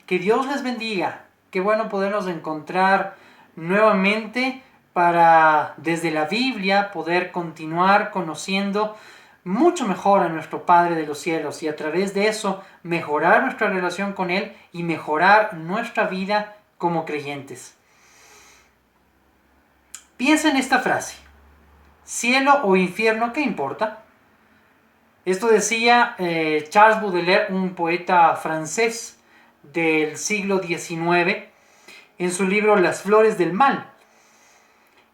Que Dios les bendiga. Qué bueno podernos encontrar nuevamente para desde la Biblia poder continuar conociendo mucho mejor a nuestro Padre de los cielos y a través de eso mejorar nuestra relación con Él y mejorar nuestra vida como creyentes. Piensa en esta frase: cielo o infierno, ¿qué importa? Esto decía Charles Baudelaire, un poeta francés del siglo XIX, en su libro Las flores del mal.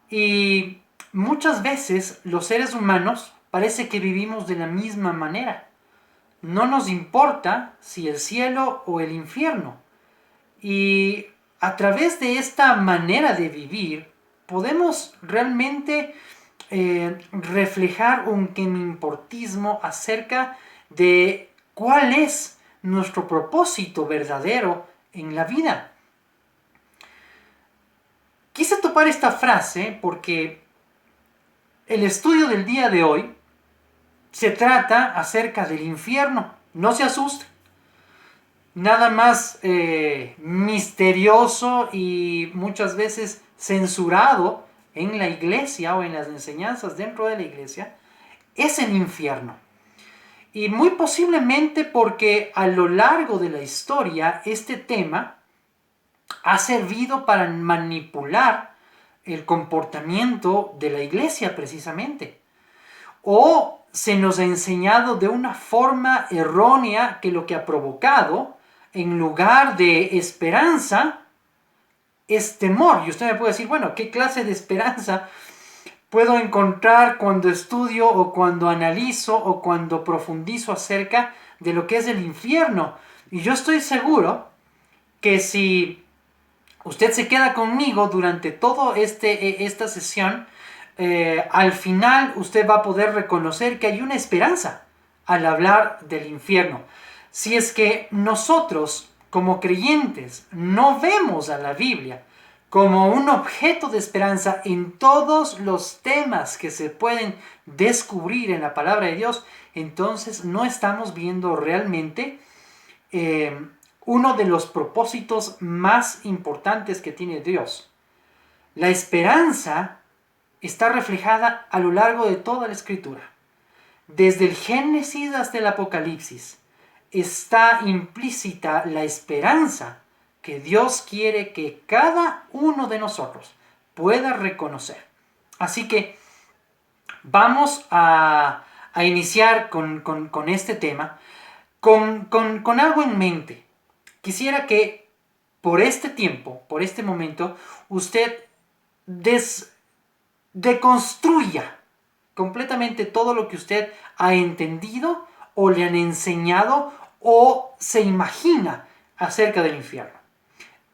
Y muchas veces los seres humanos parece que vivimos de la misma manera. No nos importa si el cielo o el infierno. Y a través de esta manera de vivir podemos realmente reflejar un importismo acerca de cuál es nuestro propósito verdadero en la vida. Quise topar esta frase porque el estudio del día de hoy se trata acerca del infierno. No se asusten. Nada más misterioso y muchas veces censurado en la iglesia o en las enseñanzas dentro de la iglesia es el infierno. Y muy posiblemente porque a lo largo de la historia este tema ha servido para manipular el comportamiento de la iglesia precisamente. O se nos ha enseñado de una forma errónea que lo que ha provocado, en lugar de esperanza, es temor. Y usted me puede decir, bueno, ¿qué clase de esperanza puedo encontrar cuando estudio o cuando analizo o cuando profundizo acerca de lo que es el infierno? Y yo estoy seguro que si usted se queda conmigo durante toda esta sesión, al final usted va a poder reconocer que hay una esperanza al hablar del infierno. Si es que nosotros como creyentes no vemos a la Biblia como un objeto de esperanza en todos los temas que se pueden descubrir en la palabra de Dios, entonces no estamos viendo realmente uno de los propósitos más importantes que tiene Dios. La esperanza está reflejada a lo largo de toda la Escritura. Desde el Génesis hasta el Apocalipsis está implícita la esperanza que Dios quiere que cada uno de nosotros pueda reconocer. Así que vamos a iniciar con este tema con algo en mente. Quisiera que por este tiempo, por este momento, usted deconstruya completamente todo lo que usted ha entendido o le han enseñado o se imagina acerca del infierno.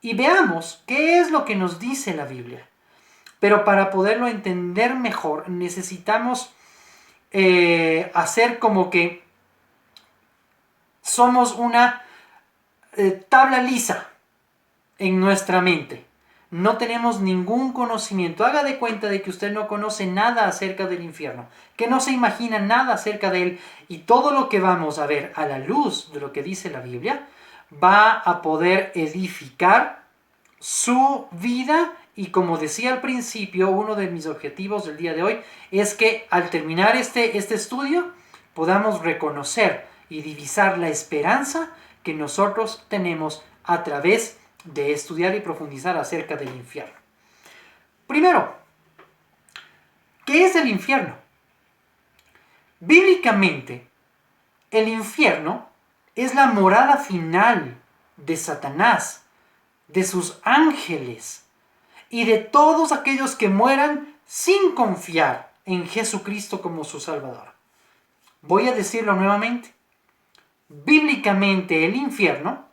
Y veamos qué es lo que nos dice la Biblia. Pero para poderlo entender mejor necesitamos hacer como que somos una tabla lisa en nuestra mente. No tenemos ningún conocimiento. Haga de cuenta de que usted no conoce nada acerca del infierno, que no se imagina nada acerca de él, y todo lo que vamos a ver a la luz de lo que dice la Biblia va a poder edificar su vida. Y como decía al principio, uno de mis objetivos del día de hoy es que al terminar este estudio podamos reconocer y divisar la esperanza que nosotros tenemos a través de estudiar y profundizar acerca del infierno. Primero, ¿qué es el infierno? Bíblicamente, el infierno es la morada final de Satanás, de sus ángeles y de todos aquellos que mueran sin confiar en Jesucristo como su Salvador. Voy a decirlo nuevamente. Bíblicamente, el infierno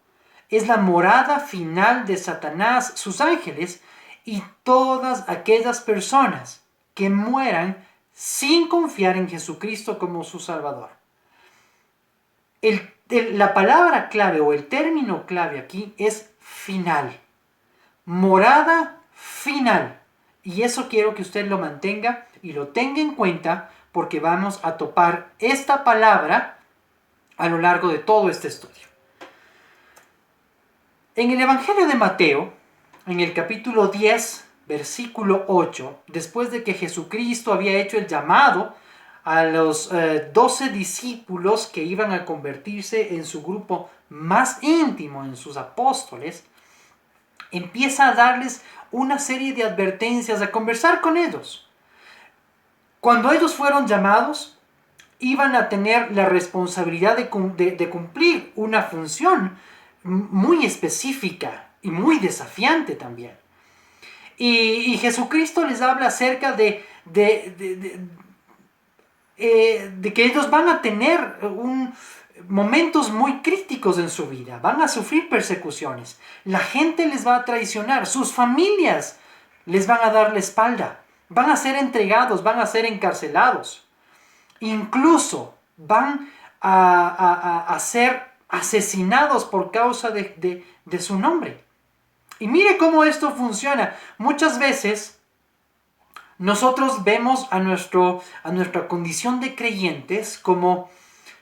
es la morada final de Satanás, sus ángeles y todas aquellas personas que mueran sin confiar en Jesucristo como su Salvador. La palabra clave o el término clave aquí es final. Morada final. Y eso quiero que usted lo mantenga y lo tenga en cuenta porque vamos a topar esta palabra a lo largo de todo este estudio. En el Evangelio de Mateo, en el capítulo 10, versículo 8, después de que Jesucristo había hecho el llamado a los 12 discípulos que iban a convertirse en su grupo más íntimo, en sus apóstoles, empieza a darles una serie de advertencias, a conversar con ellos. Cuando ellos fueron llamados, iban a tener la responsabilidad de cumplir una función muy específica y muy desafiante también. Y Jesucristo les habla acerca de que ellos van a tener momentos muy críticos en su vida, van a sufrir persecuciones, la gente les va a traicionar, sus familias les van a dar la espalda, van a ser entregados, van a ser encarcelados, incluso van a ser asesinados por causa de su nombre. Y mire cómo esto funciona. Muchas veces nosotros vemos a nuestra condición de creyentes como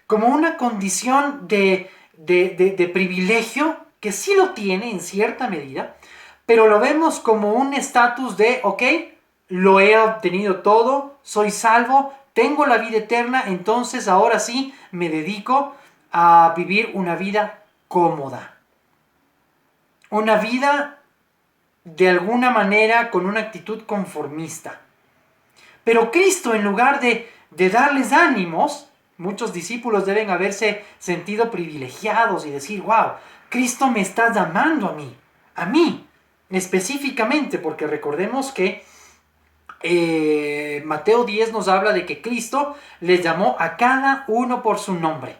una condición de privilegio, que sí lo tiene en cierta medida, pero lo vemos como un estatus de, ok, lo he obtenido todo, soy salvo, tengo la vida eterna, entonces ahora sí me dedico a vivir una vida cómoda. Una vida de alguna manera con una actitud conformista. Pero Cristo, en lugar de darles ánimos, muchos discípulos deben haberse sentido privilegiados y decir, wow, Cristo me está llamando a mí específicamente, porque recordemos que Mateo 10 nos habla de que Cristo les llamó a cada uno por su nombre.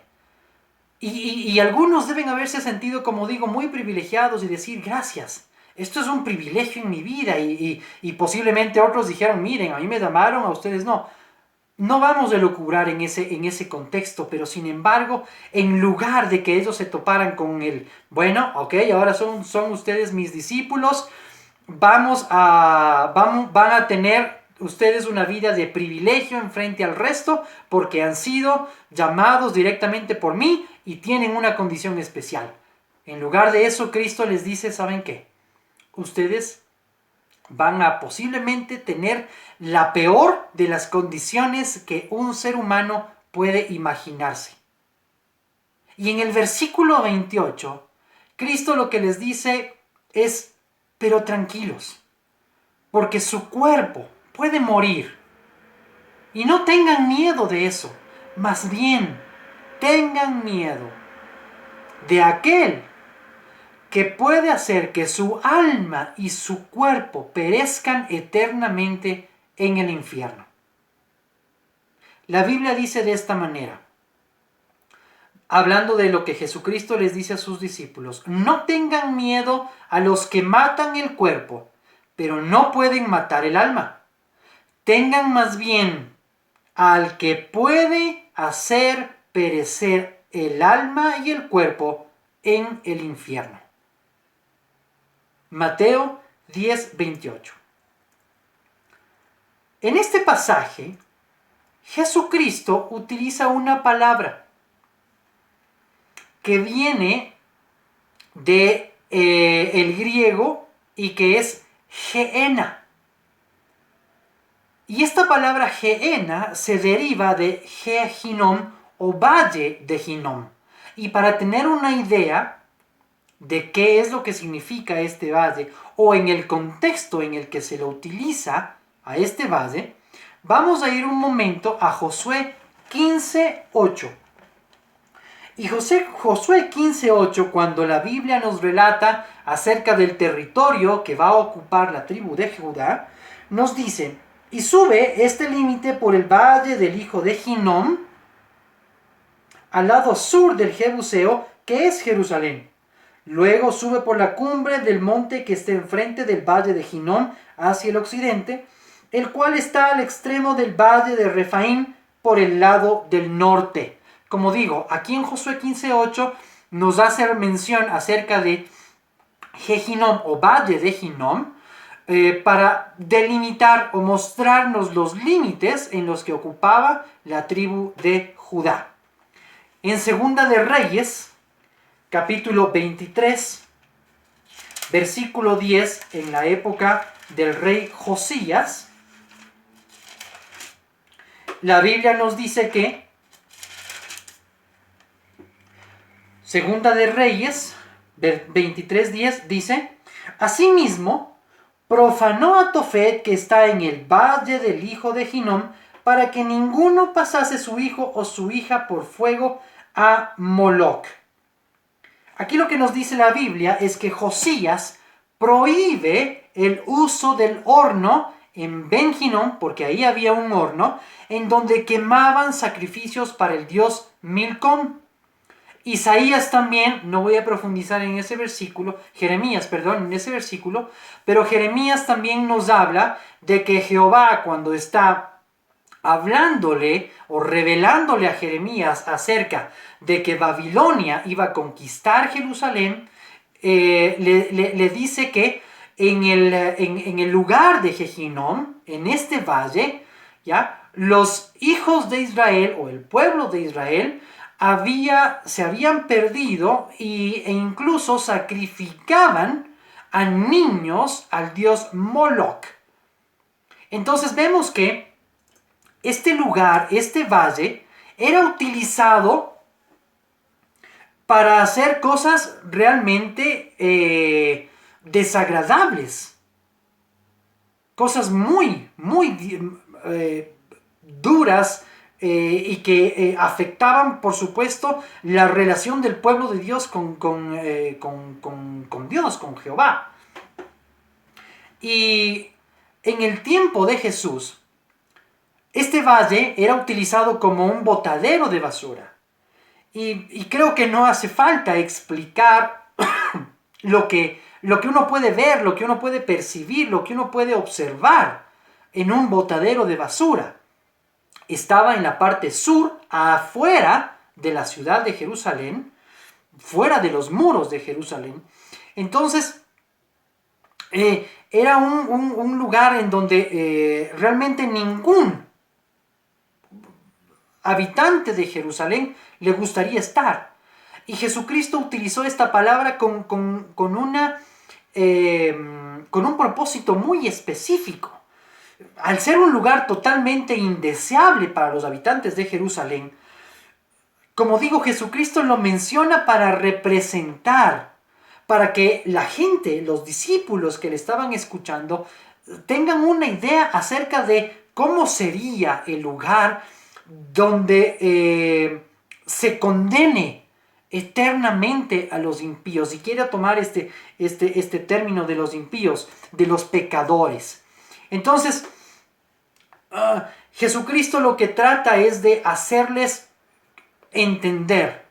Y algunos deben haberse sentido, como digo, muy privilegiados y decir, gracias, esto es un privilegio en mi vida. Y posiblemente otros dijeron, miren, a mí me llamaron, a ustedes no. No vamos a elucubrar en ese contexto, pero sin embargo, en lugar de que ellos se toparan con el, bueno, ok, ahora son ustedes mis discípulos, van a tener ustedes una vida de privilegio en frente al resto, porque han sido llamados directamente por mí y tienen una condición especial. En lugar de eso, Cristo les dice, ¿saben qué? Ustedes van a posiblemente tener la peor de las condiciones que un ser humano puede imaginarse. Y en el versículo 28, Cristo lo que les dice es, pero tranquilos, porque su cuerpo puede morir. Y no tengan miedo de eso, más bien tengan miedo de aquel que puede hacer que su alma y su cuerpo perezcan eternamente en el infierno. La Biblia dice de esta manera, hablando de lo que Jesucristo les dice a sus discípulos, no tengan miedo a los que matan el cuerpo, pero no pueden matar el alma. Tengan más bien al que puede hacer perecer el alma y el cuerpo en el infierno. Mateo 10:28. En este pasaje, Jesucristo utiliza una palabra que viene de el griego y que es geena. Y esta palabra geena se deriva de Ge-Hinnom o valle de Hinnom. Y para tener una idea de qué es lo que significa este valle o en el contexto en el que se lo utiliza a este valle, vamos a ir un momento a Josué 15:8. Y Josué 15:8, cuando la Biblia nos relata acerca del territorio que va a ocupar la tribu de Judá, nos dice, y sube este límite por el valle del hijo de Hinnom, al lado sur del Jebuseo, que es Jerusalén. Luego sube por la cumbre del monte que está enfrente del valle de Hinnom hacia el occidente, el cual está al extremo del valle de Refaim por el lado del norte. Como digo, aquí en Josué 15:8 nos hace mención acerca de Hinnom o valle de Hinnom para delimitar o mostrarnos los límites en los que ocupaba la tribu de Judá. En Segunda de Reyes, capítulo 23, versículo 10, en la época del rey Josías, la Biblia nos dice que, Segunda de Reyes 23:10 dice: asimismo, profanó a Tofet, que está en el valle del hijo de Hinnom, para que ninguno pasase su hijo o su hija por fuego a Moloc. Aquí lo que nos dice la Biblia es que Josías prohíbe el uso del horno en Ben Hinnom, porque ahí había un horno, en donde quemaban sacrificios para el dios Milcom. Isaías también, no voy a profundizar en ese versículo, Jeremías, perdón, en ese versículo, pero Jeremías también nos habla de que Jehová, cuando está hablándole o revelándole a Jeremías acerca de que Babilonia iba a conquistar Jerusalén, le dice que en el lugar de Jehinnom, en este valle, ¿ya?, los hijos de Israel o el pueblo de Israel se habían perdido e incluso sacrificaban a niños al dios Moloch. Entonces vemos que este lugar, este valle, era utilizado para hacer cosas realmente desagradables. Cosas muy duras y que afectaban, por supuesto, la relación del pueblo de Dios con Dios, con Jehová. Y en el tiempo de Jesús, este valle era utilizado como un botadero de basura. Y creo que no hace falta explicar lo que uno puede ver, lo que uno puede percibir, lo que uno puede observar en un botadero de basura. Estaba en la parte sur, afuera de la ciudad de Jerusalén, fuera de los muros de Jerusalén. Entonces, era un lugar en donde realmente ningún habitante de Jerusalén le gustaría estar. Y Jesucristo utilizó esta palabra con un propósito muy específico. Al ser un lugar totalmente indeseable para los habitantes de Jerusalén, como digo, Jesucristo lo menciona para representar, para que la gente, los discípulos que le estaban escuchando, tengan una idea acerca de cómo sería el lugar donde se condene eternamente a los impíos. Y quiero tomar este término de los impíos, de los pecadores. Entonces, Jesucristo lo que trata es de hacerles entender,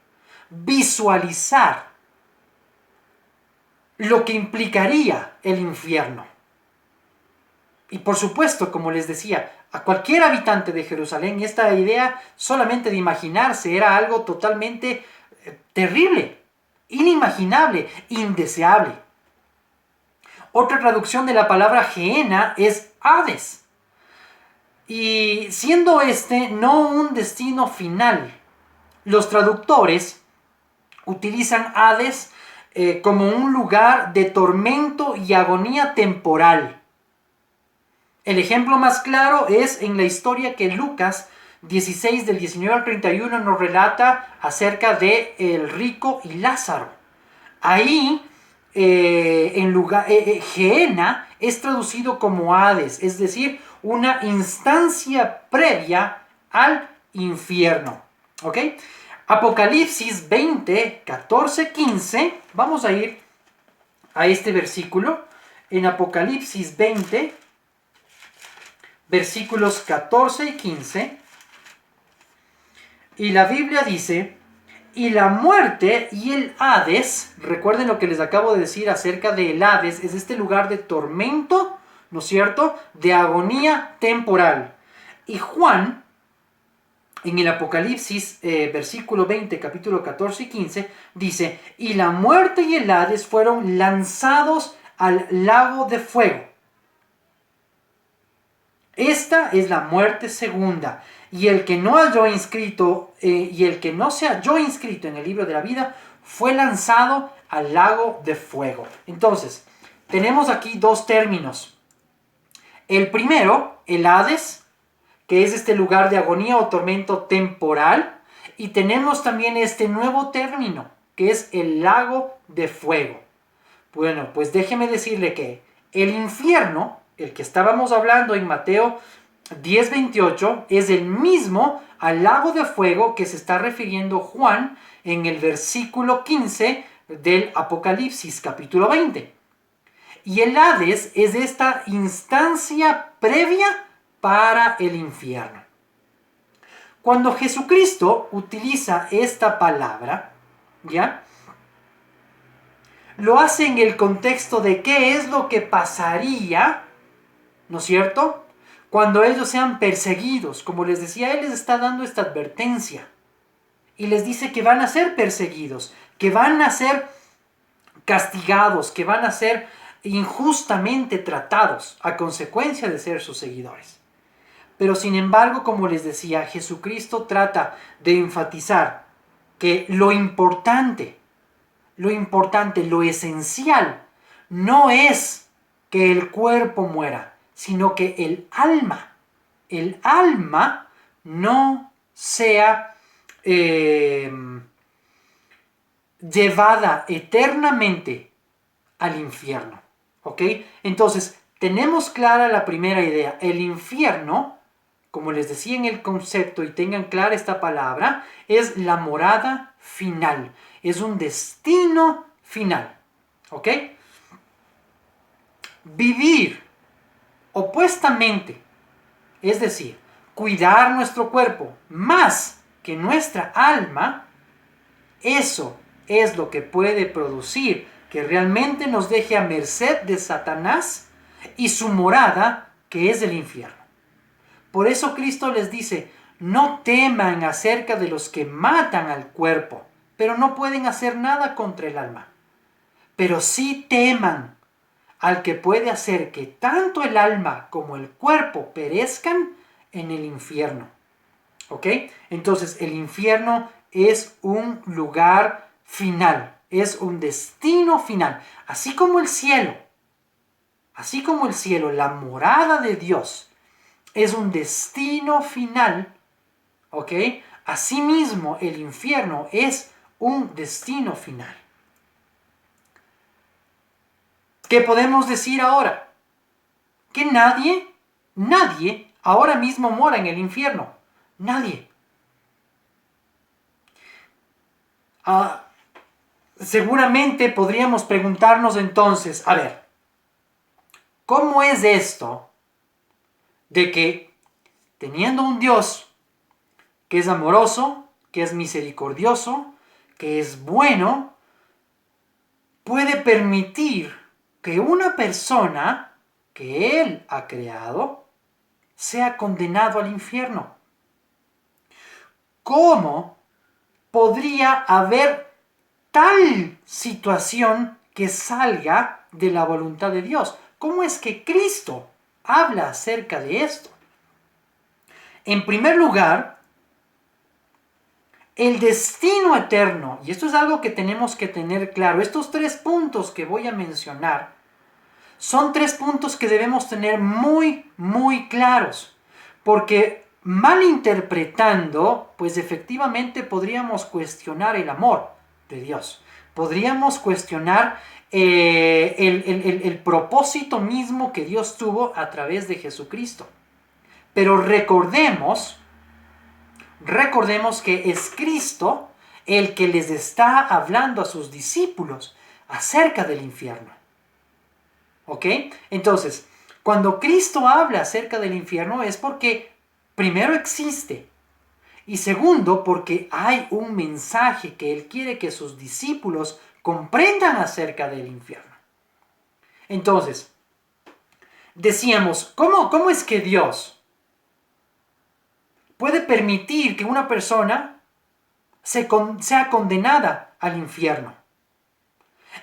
visualizar lo que implicaría el infierno. Y por supuesto, como les decía, a cualquier habitante de Jerusalén, esta idea solamente de imaginarse era algo totalmente terrible, inimaginable, indeseable. Otra traducción de la palabra Gehenna es Hades. Y siendo no un destino final, los traductores utilizan Hades como un lugar de tormento y agonía temporal. El ejemplo más claro es en la historia que Lucas 16 del 19 al 31 nos relata acerca de el rico y Lázaro. Ahí Gehenna es traducido como Hades, es decir, una instancia previa al infierno. ¿Ok? Apocalipsis 20, 14, 15. Vamos a ir a este versículo. En Apocalipsis 20, versículos 14 y 15. Y la Biblia dice: y la muerte y el Hades, recuerden lo que les acabo de decir acerca del Hades, es este lugar de tormento, ¿no es cierto?, de agonía temporal. Y Juan, en el Apocalipsis, versículo 20, capítulo 14 y 15, dice: y la muerte y el Hades fueron lanzados al lago de fuego. Esta es la muerte segunda. Y el que no halló inscrito, y el que no se halló inscrito en el libro de la vida, fue lanzado al lago de fuego. Entonces, tenemos aquí dos términos. El primero, el Hades, que es este lugar de agonía o tormento temporal. Y tenemos también este nuevo término, que es el lago de fuego. Bueno, pues déjeme decirle que el infierno, el que estábamos hablando en Mateo 10:28, es el mismo al lago de fuego que se está refiriendo Juan en el versículo 15 del Apocalipsis capítulo 20. Y el Hades es esta instancia previa para el infierno. Cuando Jesucristo utiliza esta palabra, ¿ya?, lo hace en el contexto de qué es lo que pasaría, ¿no es cierto?, cuando ellos sean perseguidos. Como les decía, Él les está dando esta advertencia. Y les dice que van a ser perseguidos, que van a ser castigados, que van a ser injustamente tratados a consecuencia de ser sus seguidores. Pero sin embargo, como les decía, Jesucristo trata de enfatizar que lo importante, lo esencial, no es que el cuerpo muera, sino que el alma no sea llevada eternamente al infierno. ¿Ok? Entonces, tenemos clara la primera idea. El infierno, como les decía en el concepto, y tengan clara esta palabra, es la morada final. Es un destino final. ¿Ok? Vivir opuestamente, es decir, cuidar nuestro cuerpo más que nuestra alma, eso es lo que puede producir que realmente nos deje a merced de Satanás y su morada, que es el infierno. Por eso Cristo les dice, no teman acerca de los que matan al cuerpo, pero no pueden hacer nada contra el alma. Pero sí teman al que puede hacer que tanto el alma como el cuerpo perezcan en el infierno. ¿Ok? Entonces el infierno es un lugar final, es un destino final. Así como el cielo, la morada de Dios, es un destino final, ¿ok? Asimismo, el infierno es un destino final. ¿Qué podemos decir ahora? Que nadie ahora mismo mora en el infierno. Nadie. Seguramente podríamos preguntarnos entonces, a ver, ¿cómo es esto de que teniendo un Dios que es amoroso, que es misericordioso, que es bueno, puede permitir que una persona que Él ha creado sea condenado al infierno? ¿Cómo podría haber tal situación que salga de la voluntad de Dios? ¿Cómo es que Cristo habla acerca de esto? En primer lugar, el destino eterno, y esto es algo que tenemos que tener claro, estos 3 puntos que voy a mencionar, son 3 puntos que debemos tener muy, muy claros, porque malinterpretando, pues efectivamente podríamos cuestionar el amor de Dios, podríamos cuestionar el propósito mismo que Dios tuvo a través de Jesucristo. Pero recordemos que es Cristo el que les está hablando a sus discípulos acerca del infierno. ¿Ok? Entonces, cuando Cristo habla acerca del infierno es porque primero existe y segundo porque hay un mensaje que Él quiere que sus discípulos comprendan acerca del infierno. Entonces, decíamos, ¿cómo es que Dios puede permitir que una persona sea condenada al infierno?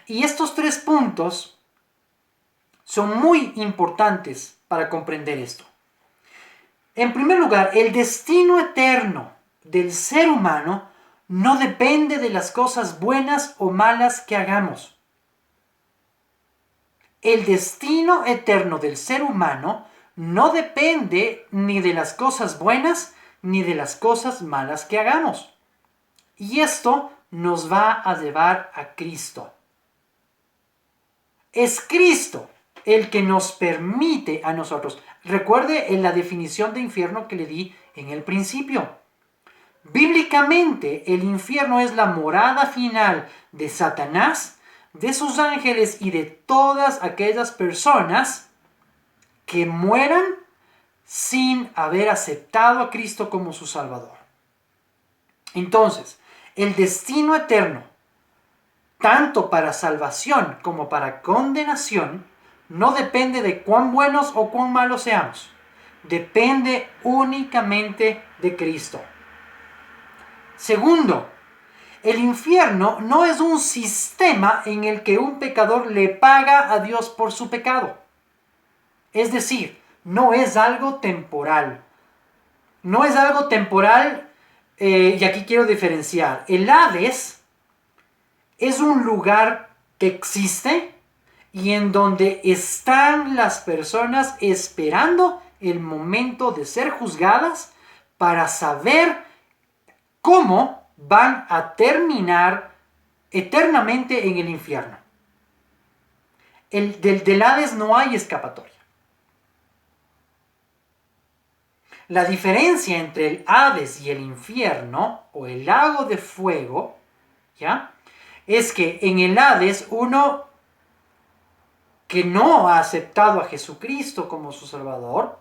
Y estos 3 puntos son muy importantes para comprender esto. En primer lugar, el destino eterno del ser humano no depende de las cosas buenas o malas que hagamos. el destino eterno del ser humano no depende ni de las cosas buenas ni de las cosas malas que hagamos. Y esto nos va a llevar a Cristo. Es Cristo el que nos permite a nosotros. Recuerde en la definición de infierno que le di en el principio. Bíblicamente, el infierno es la morada final de Satanás, de sus ángeles y de todas aquellas personas que mueran sin haber aceptado a Cristo como su Salvador. Entonces, el destino eterno, tanto para salvación como para condenación, no depende de cuán buenos o cuán malos seamos. Depende únicamente de Cristo. Segundo, el infierno no es un sistema en el que un pecador le paga a Dios por su pecado. Es decir, no es algo temporal. No es algo temporal, y aquí quiero diferenciar. El Hades es un lugar que existe y en donde están las personas esperando el momento de ser juzgadas para saber cómo van a terminar eternamente en el infierno. Del Hades no hay escapatoria. La diferencia entre el Hades y el infierno, o el lago de fuego, ¿ya?, es que en el Hades uno que no ha aceptado a Jesucristo como su Salvador,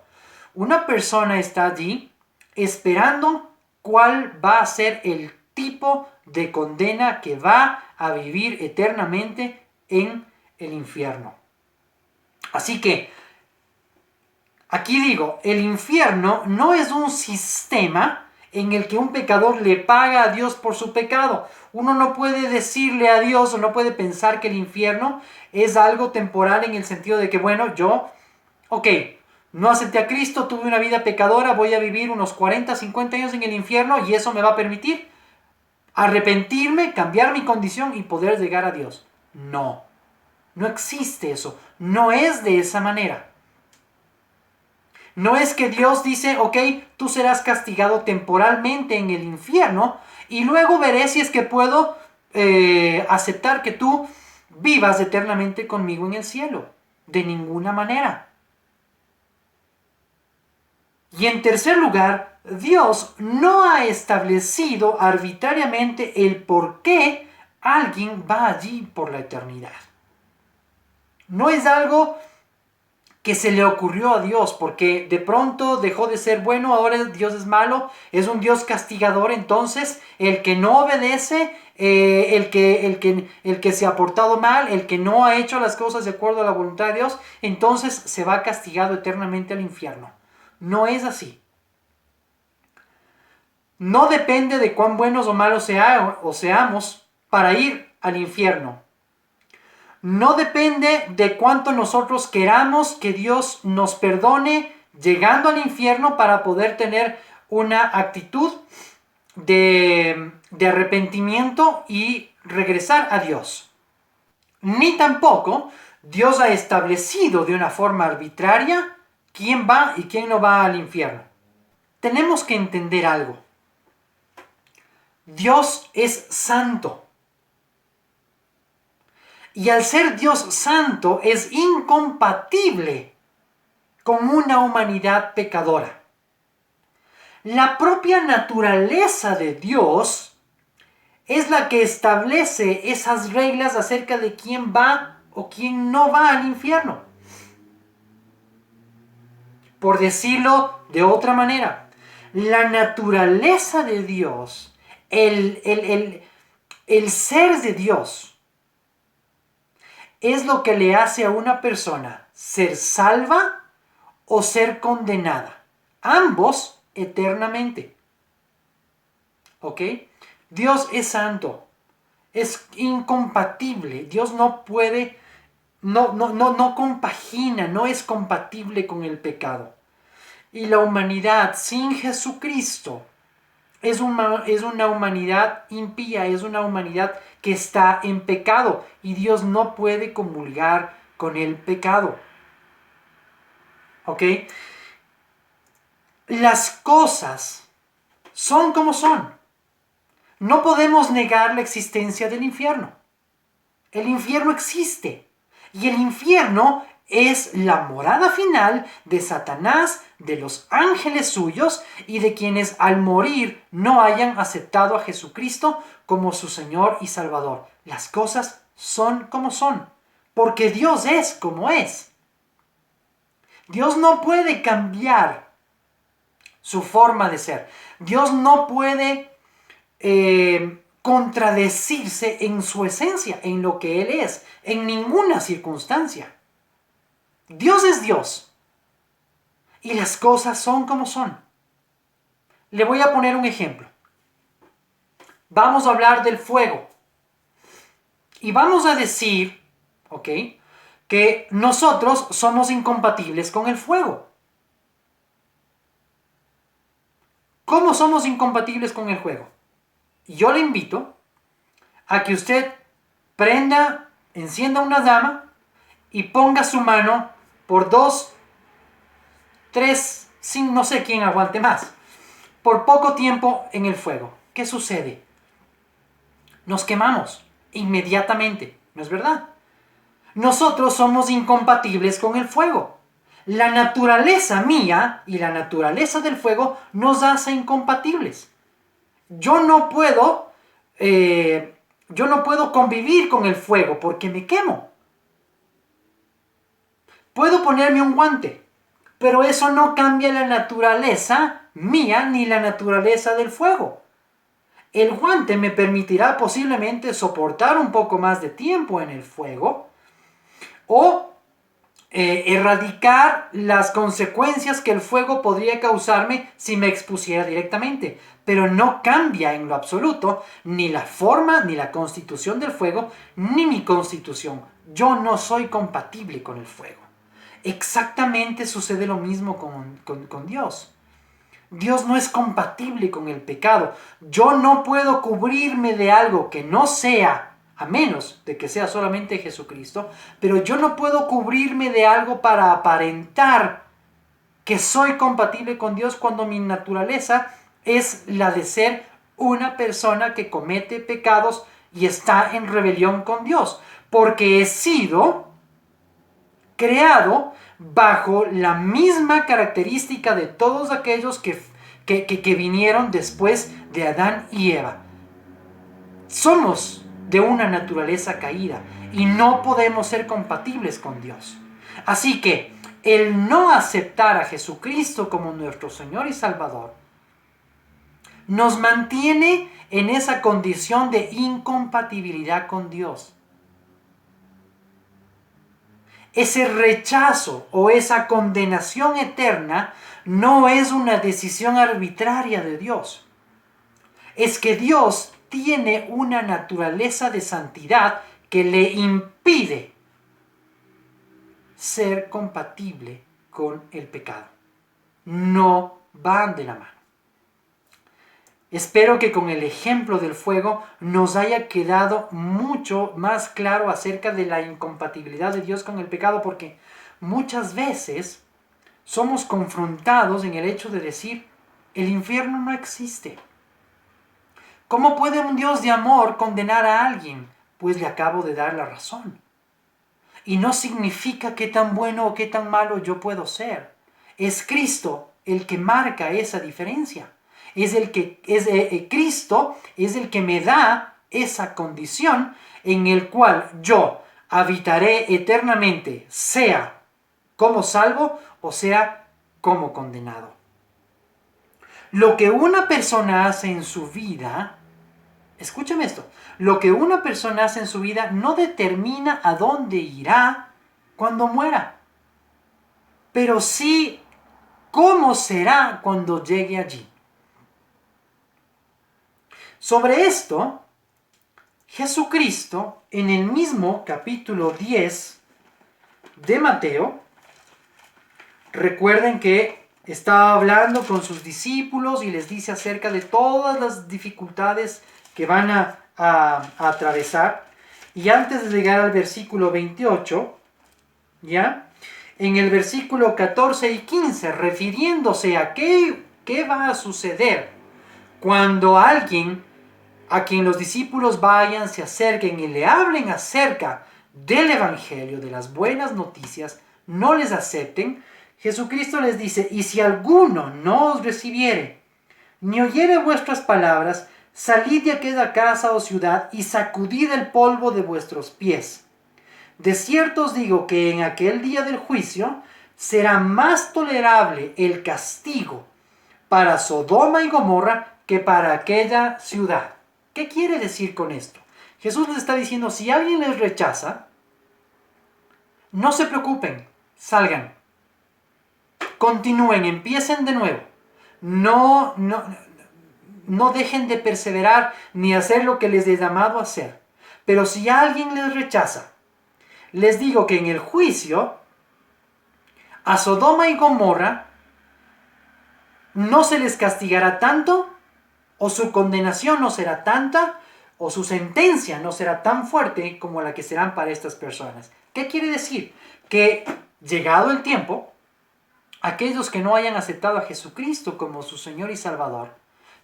una persona está allí esperando cuál va a ser el tipo de condena que va a vivir eternamente en el infierno. Así que, aquí digo, el infierno no es un sistema en el que un pecador le paga a Dios por su pecado. Uno no puede decirle a Dios o no puede pensar que el infierno es algo temporal en el sentido de que, bueno, yo, no acepté a Cristo, tuve una vida pecadora, voy a vivir unos 40, 50 años en el infierno y eso me va a permitir arrepentirme, cambiar mi condición y poder llegar a Dios. No, no existe eso, no es de esa manera. No es que Dios dice, tú serás castigado temporalmente en el infierno y luego veré si es que puedo aceptar que tú vivas eternamente conmigo en el cielo. De ninguna manera. Y en tercer lugar, Dios no ha establecido arbitrariamente el por qué alguien va allí por la eternidad. No es algo que se le ocurrió a Dios, porque de pronto dejó de ser bueno, ahora Dios es malo, es un Dios castigador. Entonces el que no obedece, el que se ha portado mal, el que no ha hecho las cosas de acuerdo a la voluntad de Dios, entonces se va castigado eternamente al infierno. No es así. No depende de cuán buenos o malos seamos para ir al infierno. No depende de cuánto nosotros queramos que Dios nos perdone llegando al infierno para poder tener una actitud de arrepentimiento y regresar a Dios. Ni tampoco Dios ha establecido de una forma arbitraria quién va y quién no va al infierno. Tenemos que entender algo. Dios es santo. Y al ser Dios santo es incompatible con una humanidad pecadora. La propia naturaleza de Dios es la que establece esas reglas acerca de quién va o quién no va al infierno. Por decirlo de otra manera, la naturaleza de Dios, el ser de Dios, es lo que le hace a una persona ser salva o ser condenada. Ambos eternamente. ¿Ok? Dios es santo. Es incompatible. Dios no puede, no compagina, no es compatible con el pecado. Y la humanidad sin Jesucristo es una humanidad impía, es una humanidad que está en pecado y Dios no puede comulgar con el pecado. ¿Ok? Las cosas son como son. No podemos negar la existencia del infierno. El infierno existe. Y el infierno es la morada final de Satanás, de los ángeles suyos y de quienes al morir no hayan aceptado a Jesucristo como su Señor y Salvador. Las cosas son como son, porque Dios es como es. Dios no puede cambiar su forma de ser. Dios no puede contradecirse en su esencia, en lo que Él es, en ninguna circunstancia. Dios es Dios y las cosas son como son. Le voy a poner un ejemplo. Vamos a hablar del fuego y vamos a decir, ¿ok?, que nosotros somos incompatibles con el fuego. ¿Cómo somos incompatibles con el fuego? Yo le invito a que usted encienda una llama y ponga su mano por 2, 3, sin no sé quién aguante más, por poco tiempo en el fuego. ¿Qué sucede? Nos quemamos inmediatamente, ¿no es verdad? Nosotros somos incompatibles con el fuego. La naturaleza mía y la naturaleza del fuego nos hace incompatibles. Yo no puedo convivir con el fuego porque me quemo. Puedo ponerme un guante, pero eso no cambia la naturaleza mía ni la naturaleza del fuego. El guante me permitirá posiblemente soportar un poco más de tiempo en el fuego o erradicar las consecuencias que el fuego podría causarme si me expusiera directamente. Pero no cambia en lo absoluto ni la forma ni la constitución del fuego, ni mi constitución. Yo no soy compatible con el fuego. Exactamente sucede lo mismo con Dios. Dios no es compatible con el pecado. Yo no puedo cubrirme de algo que no sea, a menos de que sea solamente Jesucristo, pero yo no puedo cubrirme de algo para aparentar que soy compatible con Dios cuando mi naturaleza es la de ser una persona que comete pecados y está en rebelión con Dios, porque he sido creado bajo la misma característica de todos aquellos que vinieron después de Adán y Eva. Somos de una naturaleza caída y no podemos ser compatibles con Dios. Así que el no aceptar a Jesucristo como nuestro Señor y Salvador nos mantiene en esa condición de incompatibilidad con Dios. Ese rechazo o esa condenación eterna no es una decisión arbitraria de Dios. Es que Dios tiene una naturaleza de santidad que le impide ser compatible con el pecado. No van de la mano. Espero que con el ejemplo del fuego nos haya quedado mucho más claro acerca de la incompatibilidad de Dios con el pecado, porque muchas veces somos confrontados en el hecho de decir, el infierno no existe. ¿Cómo puede un Dios de amor condenar a alguien? Pues le acabo de dar la razón. Y no significa qué tan bueno o qué tan malo yo puedo ser. Es Cristo el que marca esa diferencia. Cristo es el que me da esa condición en el cual yo habitaré eternamente, sea como salvo o sea como condenado. Lo que una persona hace en su vida, escúchame esto, lo que una persona hace en su vida no determina a dónde irá cuando muera, pero sí cómo será cuando llegue allí. Sobre esto, Jesucristo, en el mismo capítulo 10 de Mateo, recuerden que estaba hablando con sus discípulos y les dice acerca de todas las dificultades que van a atravesar. Y antes de llegar al versículo 28, ¿Ya? En el versículo 14 y 15, refiriéndose a qué va a suceder cuando alguien a quien los discípulos vayan, se acerquen y le hablen acerca del Evangelio, de las buenas noticias, no les acepten, Jesucristo les dice: y si alguno no os recibiere, ni oyere vuestras palabras, salid de aquella casa o ciudad y sacudid el polvo de vuestros pies. De cierto os digo que en aquel día del juicio será más tolerable el castigo para Sodoma y Gomorra que para aquella ciudad. ¿Qué quiere decir con esto? Jesús les está diciendo: si alguien les rechaza, no se preocupen, salgan, continúen, empiecen de nuevo. No dejen de perseverar ni hacer lo que les he llamado a hacer. Pero si alguien les rechaza, les digo que en el juicio a Sodoma y Gomorra no se les castigará tanto, o su condenación no será tanta, o su sentencia no será tan fuerte como la que serán para estas personas. ¿Qué quiere decir? Que llegado el tiempo, aquellos que no hayan aceptado a Jesucristo como su Señor y Salvador,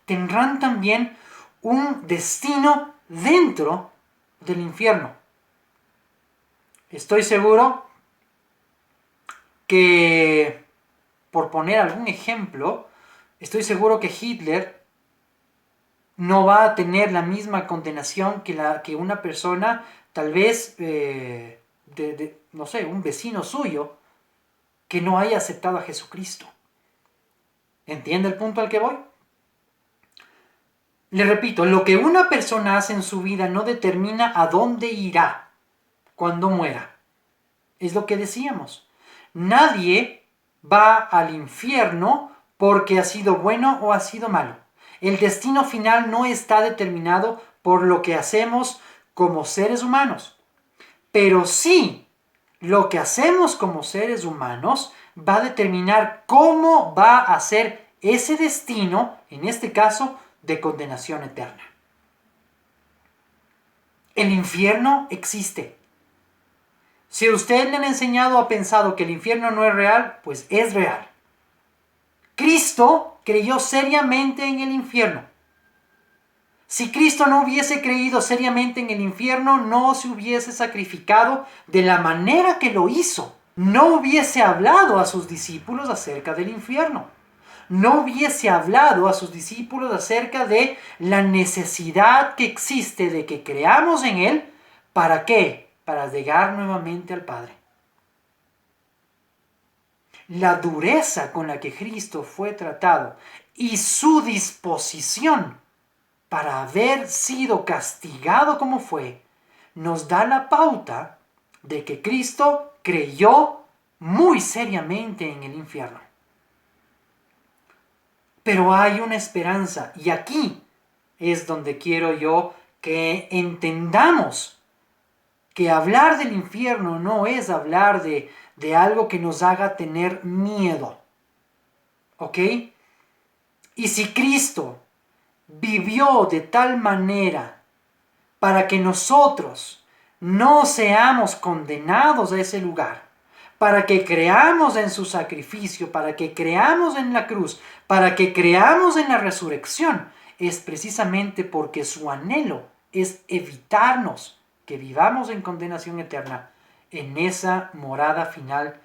tendrán también un destino dentro del infierno. Estoy seguro que, por poner algún ejemplo, estoy seguro que Hitler no va a tener la misma condenación que una persona, tal vez, no sé, un vecino suyo, que no haya aceptado a Jesucristo. ¿Entiende el punto al que voy? Le repito, lo que una persona hace en su vida no determina a dónde irá cuando muera. Es lo que decíamos. Nadie va al infierno porque ha sido bueno o ha sido malo. El destino final no está determinado por lo que hacemos como seres humanos. Pero sí, lo que hacemos como seres humanos va a determinar cómo va a ser ese destino, en este caso, de condenación eterna. El infierno existe. Si a usted le han enseñado o ha pensado que el infierno no es real, pues es real. Cristo creyó seriamente en el infierno. Si Cristo no hubiese creído seriamente en el infierno, no se hubiese sacrificado de la manera que lo hizo. No hubiese hablado a sus discípulos acerca del infierno. No hubiese hablado a sus discípulos acerca de la necesidad que existe de que creamos en Él. ¿Para qué? Para llegar nuevamente al Padre. La dureza con la que Cristo fue tratado y su disposición para haber sido castigado como fue, nos da la pauta de que Cristo creyó muy seriamente en el infierno. Pero hay una esperanza, y aquí es donde quiero yo que entendamos que hablar del infierno no es hablar de algo que nos haga tener miedo. ¿Ok? Y si Cristo vivió de tal manera para que nosotros no seamos condenados a ese lugar, para que creamos en su sacrificio, para que creamos en la cruz, para que creamos en la resurrección, es precisamente porque su anhelo es evitarnos que vivamos en condenación eterna en esa morada final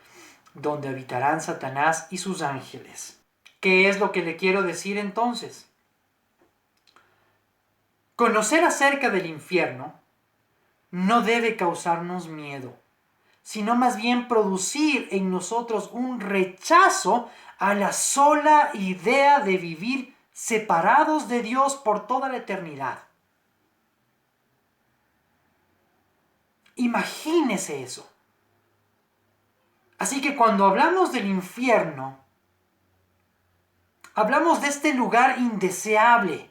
donde habitarán Satanás y sus ángeles. ¿Qué es lo que le quiero decir entonces? Conocer acerca del infierno no debe causarnos miedo, sino más bien producir en nosotros un rechazo a la sola idea de vivir separados de Dios por toda la eternidad. Imagínese eso. Así que cuando hablamos del infierno, hablamos de este lugar indeseable.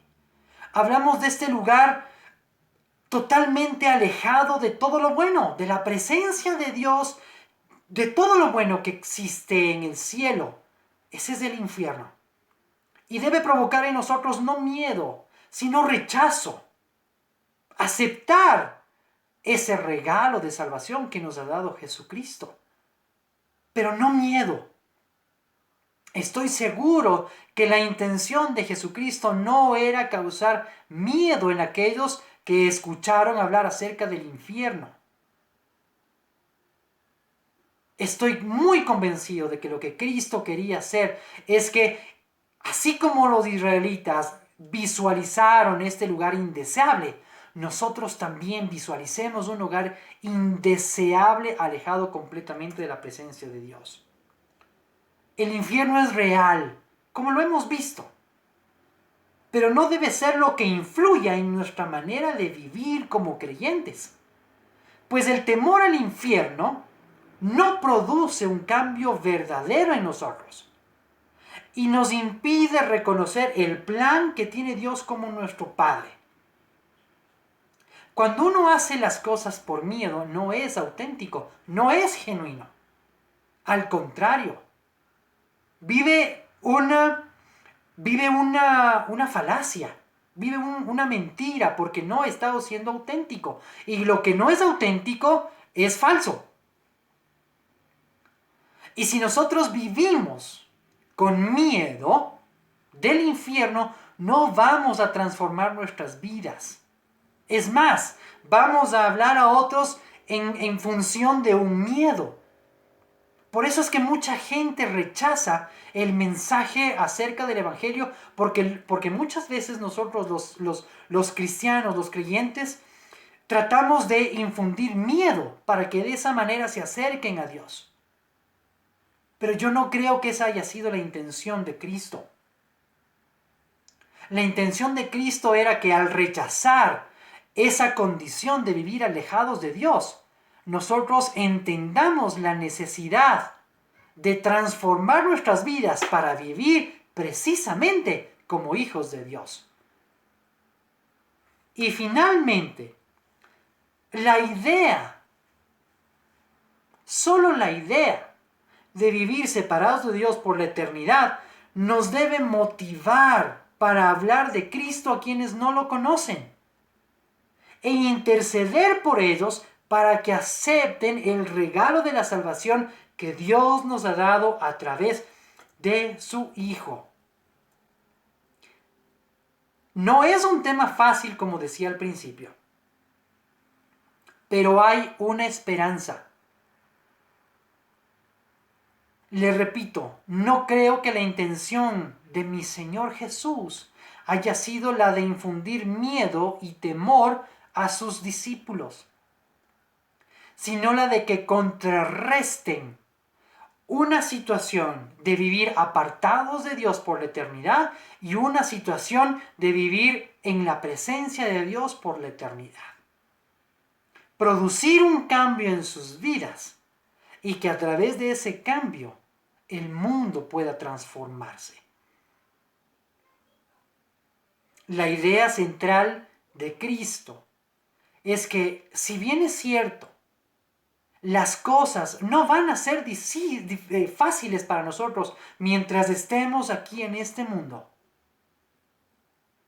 Hablamos de este lugar totalmente alejado de todo lo bueno, de la presencia de Dios, de todo lo bueno que existe en el cielo. Ese es el infierno. Y debe provocar en nosotros no miedo, sino rechazo. Aceptar ese regalo de salvación que nos ha dado Jesucristo. pero no miedo. Estoy seguro que la intención de Jesucristo no era causar miedo en aquellos que escucharon hablar acerca del infierno. Estoy muy convencido de que lo que Cristo quería hacer es que, así como los israelitas visualizaron este lugar indeseable, nosotros también visualicemos un lugar indeseable, alejado completamente de la presencia de Dios. El infierno es real, como lo hemos visto, pero no debe ser lo que influya en nuestra manera de vivir como creyentes. Pues el temor al infierno no produce un cambio verdadero en nosotros y nos impide reconocer el plan que tiene Dios como nuestro Padre. Cuando uno hace las cosas por miedo, no es auténtico, no es genuino. Al contrario, vive una falacia, vive una mentira, porque no ha estado siendo auténtico. Y lo que no es auténtico es falso. Y si nosotros vivimos con miedo del infierno, no vamos a transformar nuestras vidas. Es más, vamos a hablar a otros en función de un miedo. Por eso es que mucha gente rechaza el mensaje acerca del Evangelio, porque muchas veces nosotros los cristianos, los creyentes, tratamos de infundir miedo para que de esa manera se acerquen a Dios. Pero yo no creo que esa haya sido la intención de Cristo. La intención de Cristo era que al rechazar esa condición de vivir alejados de Dios, nosotros entendamos la necesidad de transformar nuestras vidas para vivir precisamente como hijos de Dios. Y finalmente, solo la idea de vivir separados de Dios por la eternidad nos debe motivar para hablar de Cristo a quienes no lo conocen e interceder por ellos para que acepten el regalo de la salvación que Dios nos ha dado a través de su Hijo. No es un tema fácil, como decía al principio, pero hay una esperanza. Le repito, no creo que la intención de mi Señor Jesús haya sido la de infundir miedo y temor a sus discípulos, sino la de que contrarresten una situación de vivir apartados de Dios por la eternidad y una situación de vivir en la presencia de Dios por la eternidad. Producir un cambio en sus vidas y que a través de ese cambio el mundo pueda transformarse. La idea central de Cristo es que, si bien es cierto, las cosas no van a ser fáciles para nosotros mientras estemos aquí en este mundo,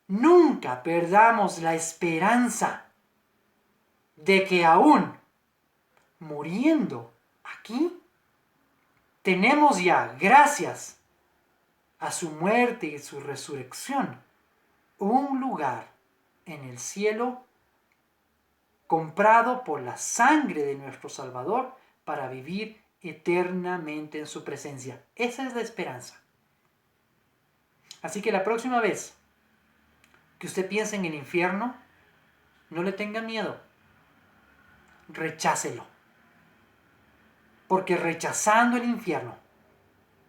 nunca perdamos la esperanza de que aún muriendo aquí, tenemos ya, gracias a su muerte y su resurrección, un lugar en el cielo comprado por la sangre de nuestro Salvador para vivir eternamente en su presencia. Esa es la esperanza. Así que la próxima vez que usted piense en el infierno, no le tenga miedo. Rechácelo. Porque rechazando el infierno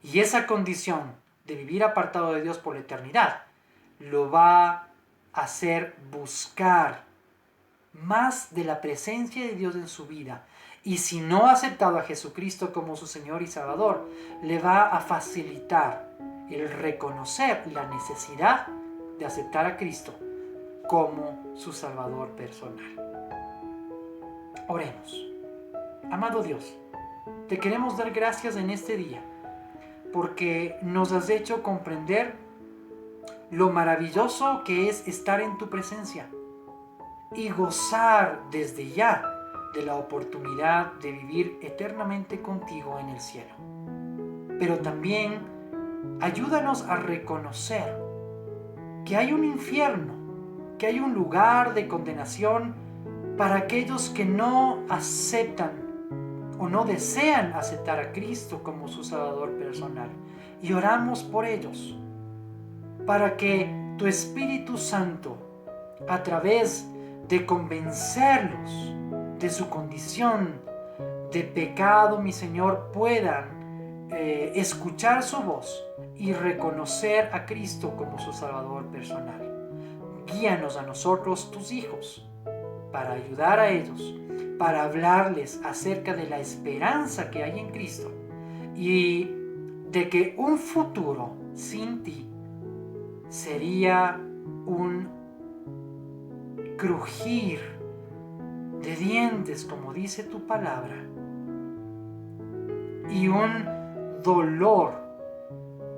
y esa condición de vivir apartado de Dios por la eternidad, lo va a hacer buscar más de la presencia de Dios en su vida. Y si no ha aceptado a Jesucristo como su Señor y Salvador, le va a facilitar el reconocer la necesidad de aceptar a Cristo como su Salvador personal. Oremos. Amado Dios, te queremos dar gracias en este día porque nos has hecho comprender lo maravilloso que es estar en tu presencia y gozar desde ya de la oportunidad de vivir eternamente contigo en el cielo. Pero también ayúdanos a reconocer que hay un infierno, que hay un lugar de condenación para aquellos que no aceptan o no desean aceptar a Cristo como su Salvador personal. Y oramos por ellos, para que tu Espíritu Santo, a través de convencerlos de su condición de pecado, mi Señor, puedan escuchar su voz y reconocer a Cristo como su Salvador personal. Guíanos a nosotros, tus hijos, para ayudar a ellos, para hablarles acerca de la esperanza que hay en Cristo y de que un futuro sin ti sería un crujir de dientes, como dice tu palabra, y un dolor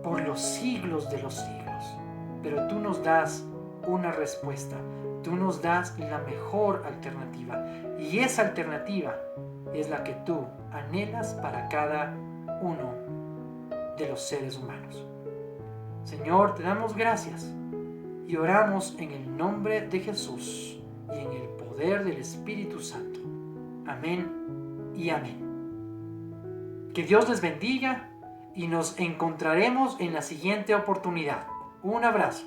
por los siglos de los siglos. Pero tú nos das una respuesta, tú nos das la mejor alternativa, y esa alternativa es la que tú anhelas para cada uno de los seres humanos. Señor, te damos gracias y oramos en el nombre de Jesús y en el poder del Espíritu Santo. Amén y amén. Que Dios les bendiga y nos encontraremos en la siguiente oportunidad. Un abrazo.